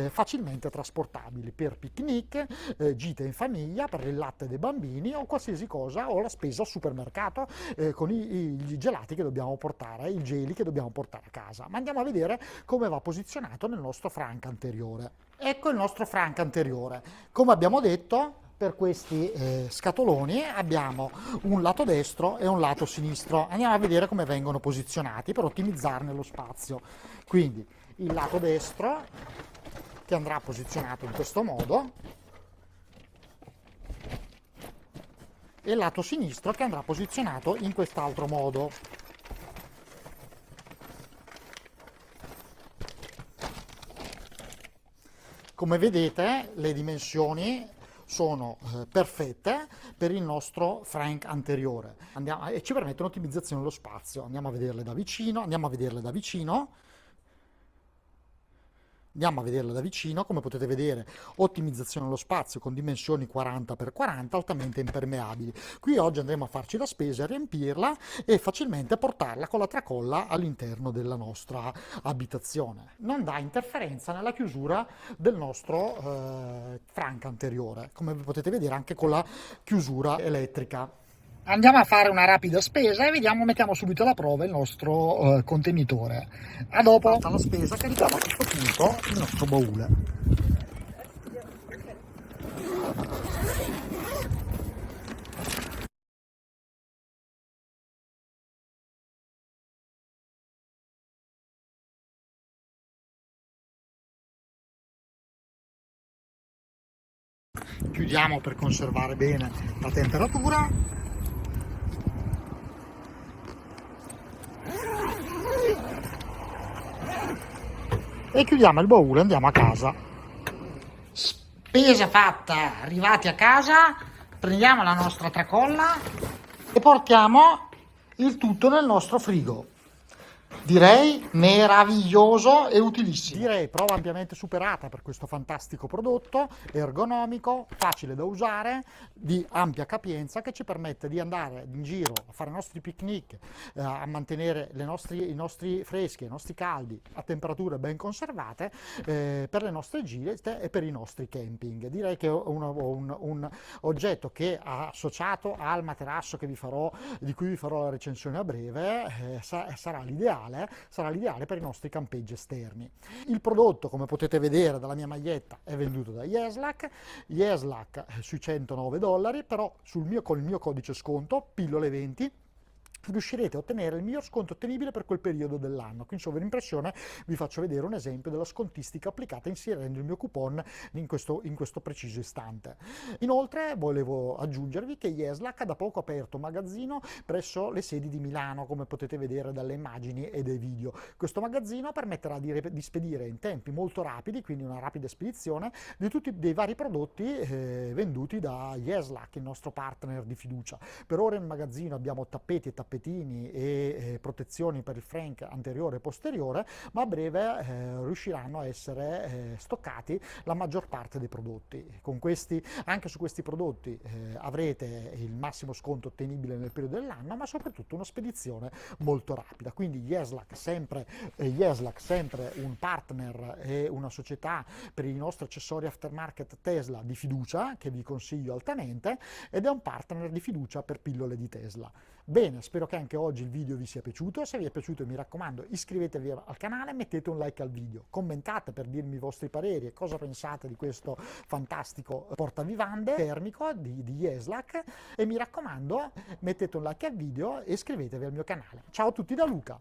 facilmente trasportabili per picnic, gite in famiglia, per il latte dei bambini o qualsiasi cosa, o la spesa al supermercato con i gelati che dobbiamo portare, i geli che dobbiamo portare a casa. Ma andiamo a vedere come va posizionato nel nostro Frank anteriore. Ecco il nostro Frank anteriore. Come abbiamo detto, per questi scatoloni abbiamo un lato destro e un lato sinistro. Andiamo a vedere come vengono posizionati per ottimizzarne lo spazio. Quindi il lato destro, che andrà posizionato in questo modo, e il lato sinistro, che andrà posizionato in quest'altro modo. Come vedete, le dimensioni sono perfette per il nostro Frank anteriore e ci permettono ottimizzazione dello spazio. Andiamo a vederle da vicino, come potete vedere, ottimizzazione dello spazio con dimensioni 40x40 altamente impermeabili. Qui oggi andremo a farci la spesa, a riempirla e facilmente portarla con la tracolla all'interno della nostra abitazione. Non dà interferenza nella chiusura del nostro Frank anteriore, come potete vedere anche con la chiusura elettrica. Andiamo a fare una rapida spesa e mettiamo subito alla prova il nostro contenitore. A dopo. Fatta la spesa, carichiamo a questo punto il nostro baule. chiudiamo per conservare bene la temperatura. E chiudiamo il baule e andiamo a casa. Spesa fatta, arrivati a casa, prendiamo la nostra tracolla e portiamo il tutto nel nostro frigo. Direi meraviglioso e utilissimo. Direi prova ampiamente superata per questo fantastico prodotto, ergonomico, facile da usare, di ampia capienza, che ci permette di andare in giro a fare i nostri picnic, a mantenere i nostri freschi, i nostri caldi a temperature ben conservate, per le nostre gite e per i nostri camping. Direi che è un oggetto che, associato al materasso di cui vi farò la recensione a breve, sarà l'ideale per i nostri campeggi esterni. Il prodotto, come potete vedere dalla mia maglietta, è venduto da Yeslak sui $109, però con il mio codice sconto pillole 20 riuscirete a ottenere il miglior sconto ottenibile per quel periodo dell'anno. Qui in sovraimpressione vi faccio vedere un esempio della scontistica applicata inserendo il mio coupon in questo preciso istante. Inoltre volevo aggiungervi che Yeslak ha da poco aperto un magazzino presso le sedi di Milano, come potete vedere dalle immagini e dai video. Questo magazzino permetterà di spedire in tempi molto rapidi, quindi una rapida spedizione, di tutti dei vari prodotti venduti da Yeslak, il nostro partner di fiducia. Per ora in magazzino abbiamo tappeti e tappetini e protezioni per il frank anteriore e posteriore, ma a breve riusciranno a essere stoccati la maggior parte dei prodotti. Anche su questi prodotti avrete il massimo sconto ottenibile nel periodo dell'anno, ma soprattutto una spedizione molto rapida. Quindi Yeslak sempre un partner e una società per i nostri accessori aftermarket Tesla di fiducia, che vi consiglio altamente, ed è un partner di fiducia per pillole di Tesla. Bene, spero che anche oggi il video vi sia piaciuto. Se vi è piaciuto, mi raccomando, iscrivetevi al canale, mettete un like al video, commentate per dirmi i vostri pareri e cosa pensate di questo fantastico portavivande termico di Yeslak, e mi raccomando, mettete un like al video e iscrivetevi al mio canale. Ciao a tutti da Luca!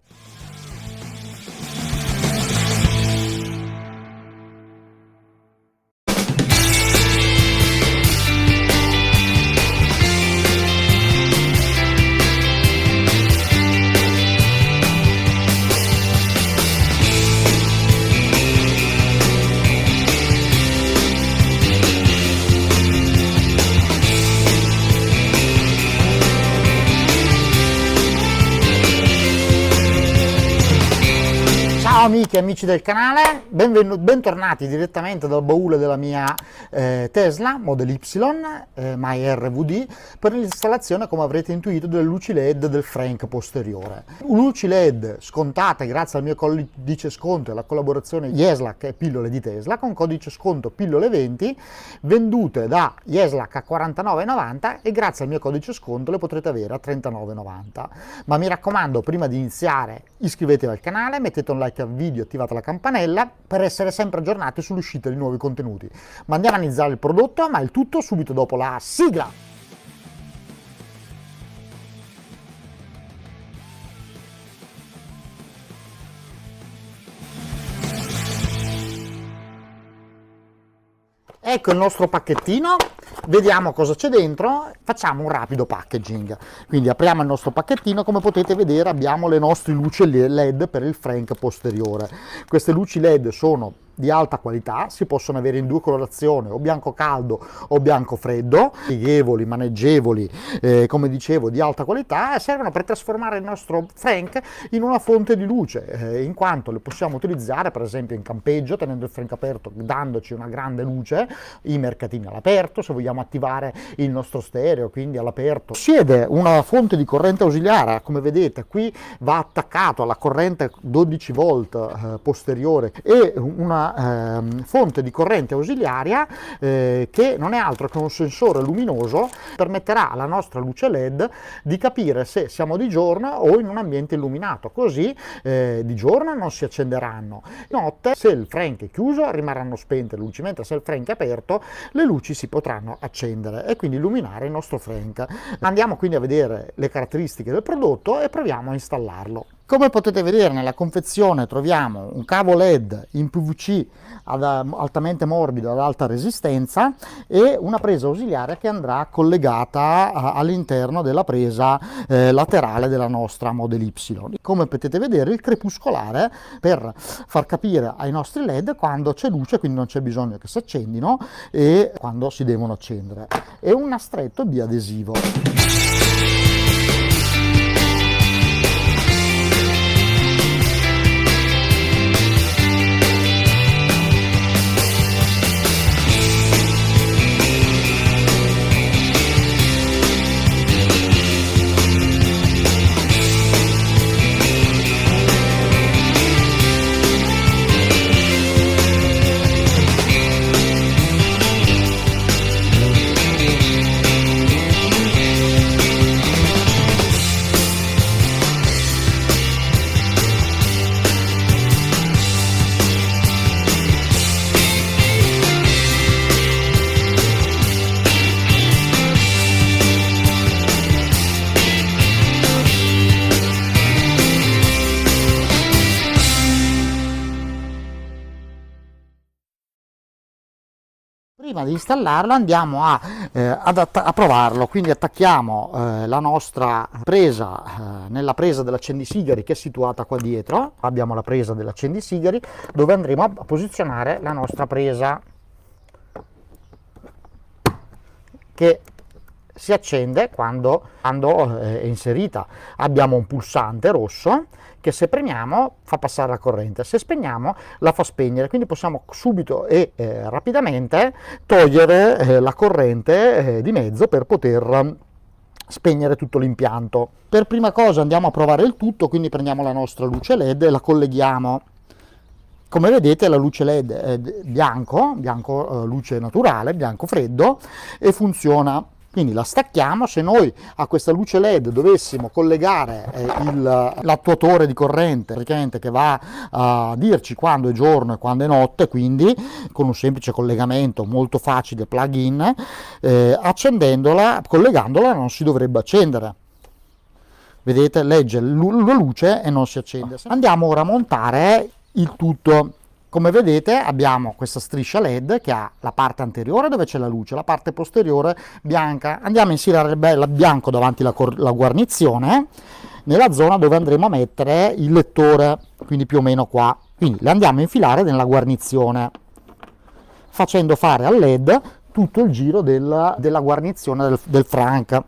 Ciao amiche e amici del canale, bentornati direttamente dal baule della mia Tesla Model Y My RVD per l'installazione, come avrete intuito, delle luci LED del frank posteriore. Luci LED scontate grazie al mio codice sconto e alla collaborazione Yeslak e pillole di Tesla, con codice sconto pillole 20, vendute da Yeslak a $49,90 e grazie al mio codice sconto le potrete avere a $39,90. Ma mi raccomando, prima di iniziare iscrivetevi al canale, mettete un like al video, attivate la campanella per essere sempre aggiornati sull'uscita di nuovi contenuti. Ma andiamo a analizzare il prodotto, ma il tutto subito dopo la sigla. Ecco il nostro pacchettino, vediamo cosa c'è dentro, facciamo un rapido packaging. Quindi apriamo il nostro pacchettino, come potete vedere abbiamo le nostre luci LED per il frank posteriore. Queste luci LED sono di alta qualità, si possono avere in due colorazioni, o bianco caldo o bianco freddo, pieghevoli, maneggevoli, come dicevo, di alta qualità, e servono per trasformare il nostro frank in una fonte di luce, in quanto le possiamo utilizzare per esempio in campeggio, tenendo il frank aperto, dandoci una grande luce, i mercatini all'aperto, se vogliamo attivare il nostro stereo, quindi all'aperto. Possiede una fonte di corrente ausiliare, come vedete qui va attaccato alla corrente 12 volt posteriore, e una fonte di corrente ausiliaria che non è altro che un sensore luminoso, permetterà alla nostra luce LED di capire se siamo di giorno o in un ambiente illuminato, così di giorno non si accenderanno, notte se il frank è chiuso rimarranno spente le luci, mentre se il frank è aperto le luci si potranno accendere e quindi illuminare il nostro frank. Andiamo quindi a vedere le caratteristiche del prodotto e proviamo a installarlo. Come potete vedere nella confezione troviamo un cavo LED in PVC altamente morbido ad alta resistenza e una presa ausiliare che andrà collegata all'interno della presa laterale della nostra Model Y. Come potete vedere il crepuscolare per far capire ai nostri LED quando c'è luce, quindi non c'è bisogno che si accendino, e quando si devono accendere. E un nastretto biadesivo. Prima di installarlo andiamo a provarlo, quindi attacchiamo la nostra presa nella presa dell'accendisigari che è situata qua dietro. Abbiamo la presa dell'accendisigari dove andremo a posizionare la nostra presa, che si accende quando è inserita. Abbiamo un pulsante rosso che se premiamo fa passare la corrente, se spegniamo la fa spegnere, quindi possiamo subito e rapidamente togliere la corrente di mezzo per poter spegnere tutto l'impianto. Per prima cosa andiamo a provare il tutto, quindi prendiamo la nostra luce LED e la colleghiamo. Come vedete la luce LED è bianco luce naturale, bianco freddo, e funziona. Quindi la stacchiamo. Se noi a questa luce LED dovessimo collegare l'attuatore di corrente, praticamente, che va a dirci quando è giorno e quando è notte, quindi con un semplice collegamento molto facile, plug-in, accendendola, collegandola non si dovrebbe accendere. Vedete, legge la luce e non si accende. Andiamo ora a montare il tutto. Come vedete abbiamo questa striscia LED che ha la parte anteriore dove c'è la luce, la parte posteriore bianca. Andiamo a inserire il bel bianco davanti la guarnizione, nella zona dove andremo a mettere il lettore, quindi più o meno qua. Quindi le andiamo a infilare nella guarnizione, facendo fare al LED tutto il giro della guarnizione del frank.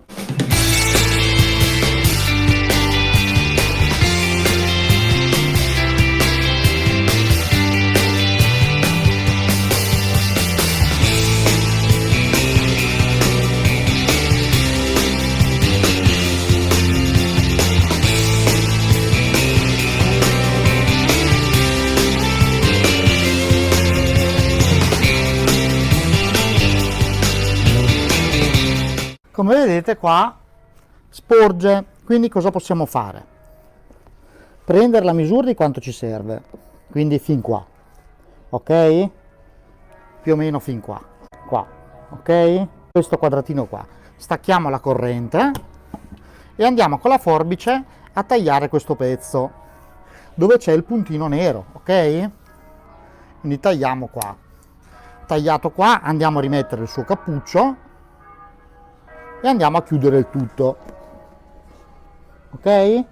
Come vedete qua sporge, quindi cosa possiamo fare? Prendere la misura di quanto ci serve, quindi fin qua, ok? Più o meno fin qua, ok? Questo quadratino qua. Stacchiamo la corrente e andiamo con la forbice a tagliare questo pezzo dove c'è il puntino nero, ok? Quindi tagliamo qua. Tagliato qua, andiamo a rimettere il suo cappuccio e andiamo a chiudere il tutto, ok?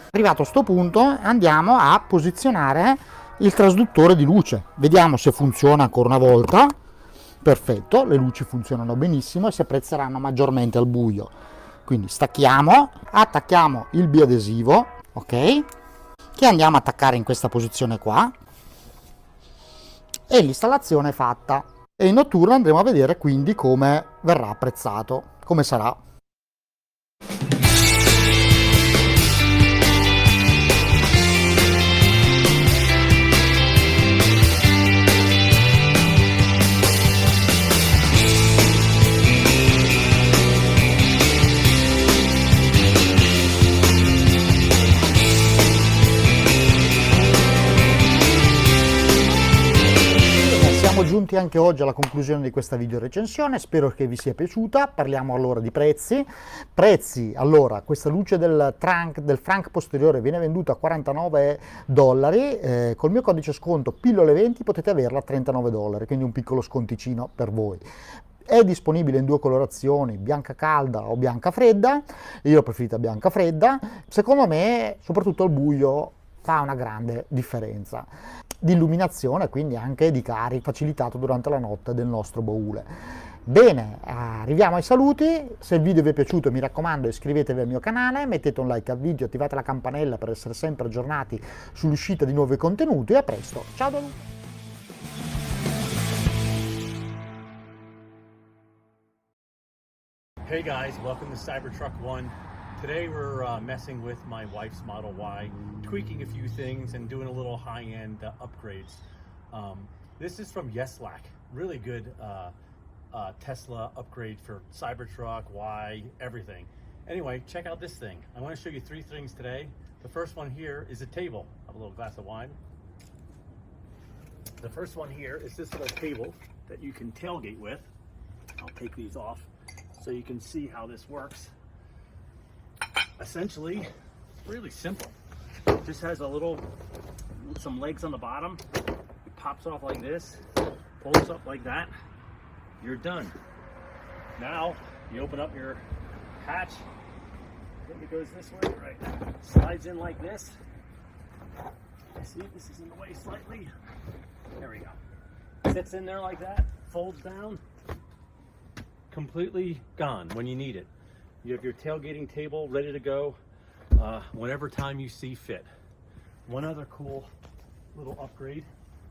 Arrivato a sto punto andiamo a posizionare il trasduttore di luce, vediamo se funziona ancora una volta. Perfetto, le luci funzionano benissimo e si apprezzeranno maggiormente al buio. Quindi stacchiamo, attacchiamo il biadesivo, ok, che andiamo a attaccare in questa posizione qua, e l'installazione è fatta. E in notturna andremo a vedere quindi come verrà apprezzato, come sarà. giunti anche oggi alla conclusione di questa video recensione, spero che vi sia piaciuta. Parliamo allora di prezzi. Allora, questa luce del frunk posteriore viene venduta a $49, col mio codice sconto pillole 20 potete averla a $39, quindi un piccolo sconticino per voi. È disponibile in 2 colorazioni, bianca calda o bianca fredda. Io ho preferito bianca fredda. Secondo me, soprattutto al buio, fa una grande differenza di illuminazione, quindi anche di carica facilitato durante la notte del nostro baule. Bene, arriviamo ai saluti. Se il video vi è piaciuto, mi raccomando, iscrivetevi al mio canale, mettete un like al video, attivate la campanella per essere sempre aggiornati sull'uscita di nuovi contenuti e a presto. Ciao da Luca!
Hey guys, welcome to Cybertruck One. Today we're messing with my wife's Model Y, tweaking a few things and doing a little high-end upgrades. This is from Yeslak, really good Tesla upgrade for Cybertruck, Y, everything. Anyway, check out this thing. I want to show you 3 things today. The first one here is a table. Have a little glass of wine. The first one here is this little table that you can tailgate with. I'll take these off so you can see how this works. Essentially, it's really simple. It just has some legs on the bottom. It pops off like this, pulls up like that. You're done. Now you open up your hatch. I think it goes this way, right? Slides in like this. See, this is in the way slightly. There we go. Sits in there like that, folds down. Completely gone when you need it. You have your tailgating table ready to go whenever time you see fit. One other cool little upgrade,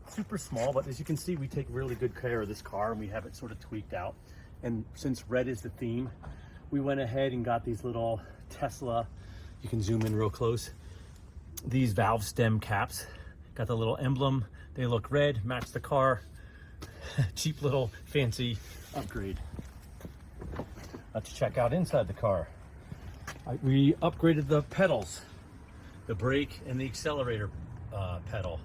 super small, but as you can see, we take really good care of this car and we have it sort of tweaked out. And since red is the theme, we went ahead and got these little Tesla, you can zoom in real close, these valve stem caps. Got the little emblem, they look red, match the car. Cheap little fancy upgrade. Let's check out inside the car. We upgraded the pedals, the brake and the accelerator pedal.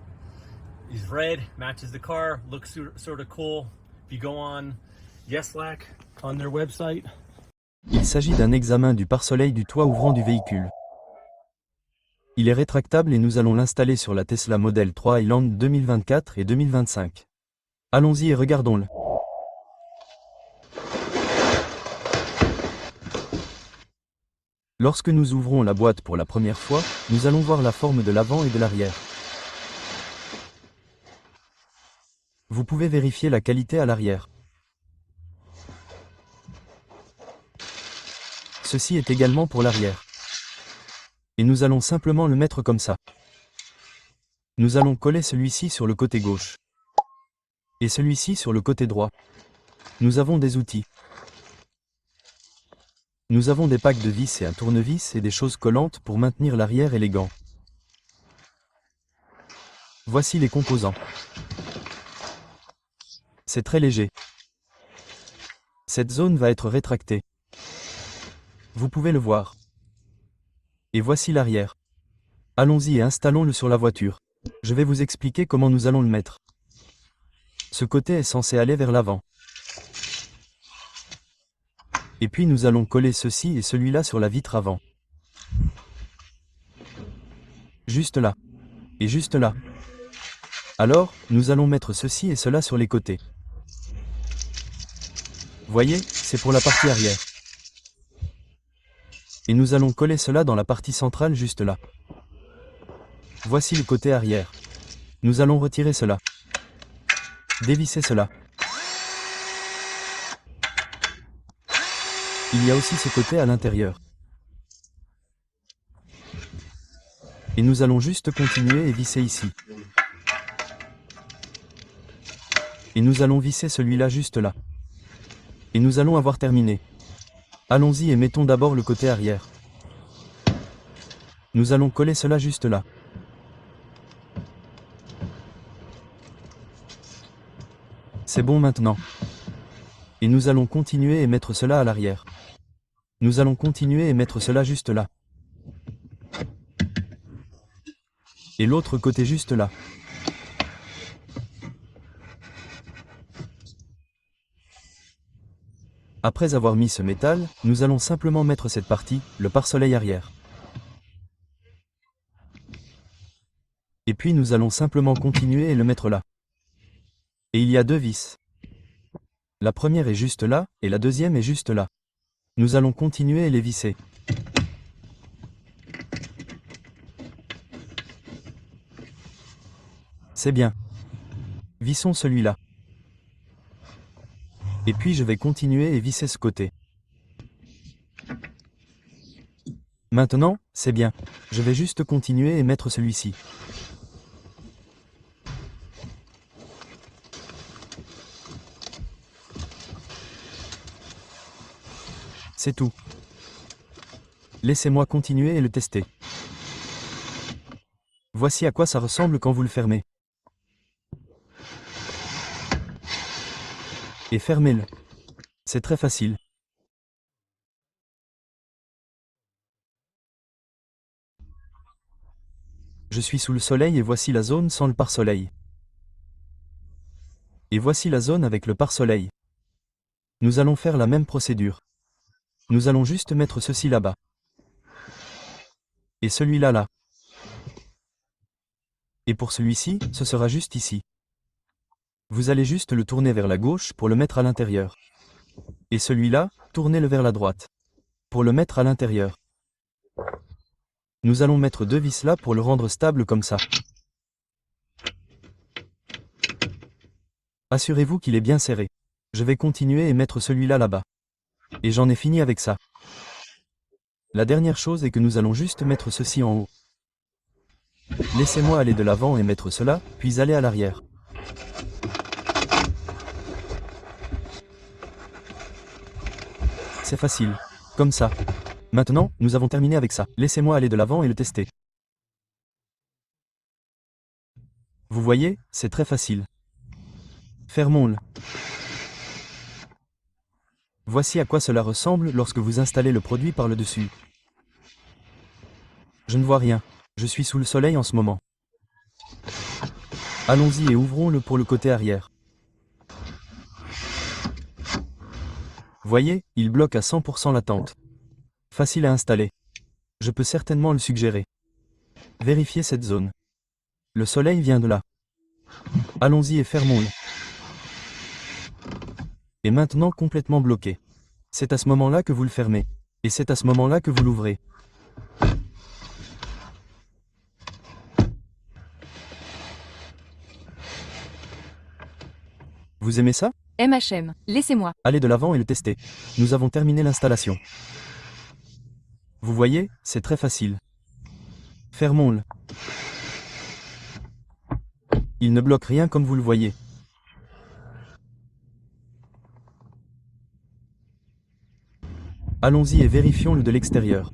Is red, matches the car, looks sort of cool. If you go on Yeslak, on their website.
Il s'agit d'un examen du pare-soleil du toit ouvrant du véhicule. Il est rétractable et nous allons l'installer sur la Tesla Model Y Highland 2024 et 2025. Allons-y et regardons-le. Lorsque nous ouvrons la boîte pour la première fois, nous allons voir la forme de l'avant et de l'arrière. Vous pouvez vérifier la qualité à l'arrière. Ceci est également pour l'arrière. Et nous allons simplement le mettre comme ça. Nous allons coller celui-ci sur le côté gauche. Et celui-ci sur le côté droit. Nous avons des outils. Nous avons des packs de vis et un tournevis et des choses collantes pour maintenir l'arrière élégant. Voici les composants. C'est très léger. Cette zone va être rétractée. Vous pouvez le voir. Et voici l'arrière. Allons-y et installons-le sur la voiture. Je vais vous expliquer comment nous allons le mettre. Ce côté est censé aller vers l'avant. Et puis nous allons coller ceci et celui-là sur la vitre avant. Juste là. Et juste là. Alors, nous allons mettre ceci et cela sur les côtés. Voyez, c'est pour la partie arrière. Et nous allons coller cela dans la partie centrale juste là. Voici le côté arrière. Nous allons retirer cela. Dévisser cela. Il y a aussi ce côté à l'intérieur. Et nous allons juste continuer et visser ici. Et nous allons visser celui-là juste là. Et nous allons avoir terminé. Allons-y et mettons d'abord le côté arrière. Nous allons coller cela juste là. C'est bon maintenant. Et nous allons continuer et mettre cela à l'arrière. Nous allons continuer et mettre cela juste là. Et l'autre côté juste là. Après avoir mis ce métal, nous allons simplement mettre cette partie, le pare-soleil arrière. Et puis nous allons simplement continuer et le mettre là. Et il y a deux vis. La première est juste là, et la deuxième est juste là. Nous allons continuer et les visser. C'est bien. Vissons celui-là. Et puis je vais continuer et visser ce côté. Maintenant, c'est bien. Je vais juste continuer et mettre celui-ci. C'est tout. Laissez-moi continuer et le tester. Voici à quoi ça ressemble quand vous le fermez. Et fermez-le. C'est très facile. Je suis sous le soleil et voici la zone sans le pare-soleil. Et voici la zone avec le pare-soleil. Nous allons faire la même procédure. Nous allons juste mettre ceci là-bas. Et celui-là là. Et pour celui-ci, ce sera juste ici. Vous allez juste le tourner vers la gauche pour le mettre à l'intérieur. Et celui-là, tournez-le vers la droite. Pour le mettre à l'intérieur. Nous allons mettre deux vis là pour le rendre stable comme ça. Assurez-vous qu'il est bien serré. Je vais continuer et mettre celui-là là-bas. Et j'en ai fini avec ça. La dernière chose est que nous allons juste mettre ceci en haut. Laissez-moi aller de l'avant et mettre cela, puis aller à l'arrière. C'est facile. Comme ça. Maintenant, nous avons terminé avec ça. Laissez-moi aller de l'avant et le tester. Vous voyez, c'est très facile. Fermons-le. Voici à quoi cela ressemble lorsque vous installez le produit par le dessus. Je ne vois rien. Je suis sous le soleil en ce moment. Allons-y et ouvrons-le pour le côté arrière. Voyez, il bloque à 100% la tente. Facile à installer. Je peux certainement le suggérer. Vérifiez cette zone. Le soleil vient de là. Allons-y et fermons-le. Et maintenant complètement bloqué. C'est à ce moment-là que vous le fermez. Et c'est à ce moment-là que vous l'ouvrez. Vous aimez ça?
MHM, laissez-moi.
Allez de l'avant et le tester. Nous avons terminé l'installation. Vous voyez, c'est très facile. Fermons-le. Il ne bloque rien comme vous le voyez. Allons-y et vérifions-le de l'extérieur.